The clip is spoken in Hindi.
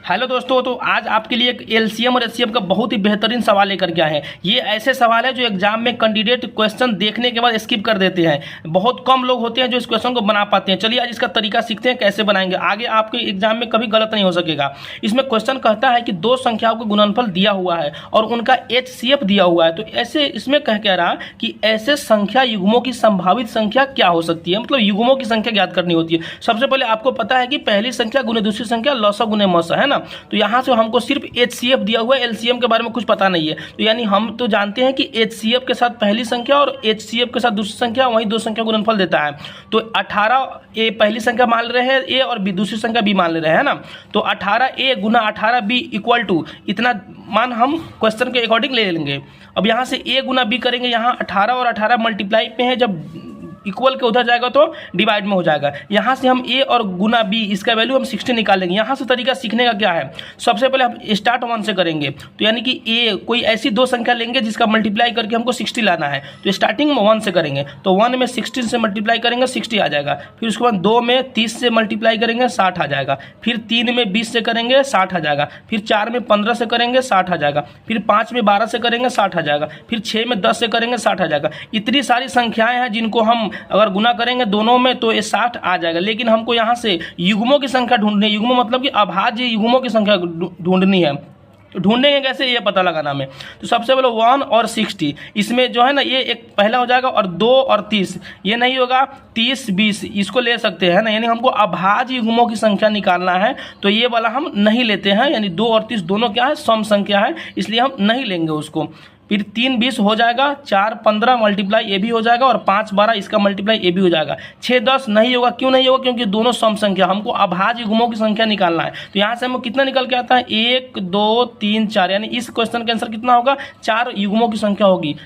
हेलो दोस्तों, तो आज आपके लिए एक एलसीएम और एचसीएफ का बहुत ही बेहतरीन सवाल लेकर के आए हैं। ये ऐसे सवाल है जो एग्जाम में कैंडिडेट क्वेश्चन देखने के बाद स्किप कर देते हैं। बहुत कम लोग होते हैं जो इस क्वेश्चन को बना पाते हैं। चलिए आज इसका तरीका सीखते हैं कैसे बनाएंगे, आगे आपके एग्जाम में कभी गलत नहीं हो सकेगा। इसमें क्वेश्चन कहता है कि दो संख्याओं का गुणनफल दिया हुआ है और उनका एचसीएफ दिया हुआ है। तो ऐसे इसमें कह रहा कि ऐसे संख्या युग्मों की संभावित संख्या क्या हो सकती है, मतलब युग्मों की संख्या ज्ञात करनी होती है। सबसे पहले आपको पता है कि पहली संख्या गुने दूसरी संख्या लॉसा गुने मौसा है ना। तो यहाँ से हमको सिर्फ एचसीएफ दिया हुआ है, एलसीएम के बारे में कुछ पता नहीं है। तो यानी हम तो जानते हैं कि एचसीएफ के साथ पहली संख्या और एचसीएफ के साथ दूसरी संख्या, वही दो संख्या गुणनफल देता है। तो 18 ए पहली संख्या मान रहे हैं ए और बी दूसरी संख्या बी मान ले रहे हैं ना। तो 18a Guna 18b equal to इतना मान हम क्वेश्चन के अकॉर्डिंग ले लेंगे। अब यहाँ से a गुना b करेंगे, यहाँ 18 और 18 मल्टीप्लाई पे है, जब इक्वल के उधर जाएगा तो डिवाइड में हो जाएगा। यहाँ से हम a और गुना b इसका वैल्यू हम 60 निकालेंगे। यहाँ से तरीका सीखने का क्या है, सबसे पहले हम स्टार्ट 1 से करेंगे। तो यानी कि a कोई ऐसी दो संख्या लेंगे जिसका मल्टीप्लाई करके हमको 60 लाना है। तो स्टार्टिंग में 1 से करेंगे, तो 1 में 16 से मल्टीप्लाई करेंगे 60 आ जाएगा। फिर उसके बाद 2 में 30 से मल्टीप्लाई करेंगे 60 आ जाएगा। फिर 3 में 20 से करेंगे 60 आ जाएगा। फिर 4 में 15 से करेंगे 60 आ जाएगा। फिर 5 में 12 से करेंगे 60 आ जाएगा। फिर 6 में 10 से करेंगे 60 आ जाएगा। इतनी सारी संख्याएं हैं जिनको हम अगर गुना करेंगे दोनों में तो ये 60 आ जाएगा। लेकिन हमको यहाँ से युग्मों की संख्या ढूंढनी है। युग्म मतलब कि अभाज्य युग्मों की संख्या ढूंढनी है। तो ढूंढेंगे कैसे, ये पता लगाना में। तो सबसे पहले 1 और 60, इसमें जो है ना ये एक पहला हो जाएगा, और 2 और 30 ये नहीं होगा, 30 20 इसको ले सकते हैं ना। यानी हमको अभाज्य युग्मों की संख्या निकालना है, तो ये वाला हम नहीं लेते हैं। यानी 2 और 30 दोनों क्या है, सम संख्या है, इसलिए हम नहीं लेंगे उसको। फिर 3 20 हो जाएगा, 4 15 मल्टीप्लाई ये भी हो जाएगा, और 5 12 इसका मल्टीप्लाई ये भी हो जाएगा। 6 10 नहीं होगा, क्यों नहीं होगा, क्योंकि दोनों सम संख्या, हमको अभाज्य युग्मों की संख्या निकालना है। तो यहाँ से हमको कितना निकल के आता है, 1 2 3 4, यानी इस क्वेश्चन का आंसर कितना होगा, 4 युग्मों की संख्या होगी।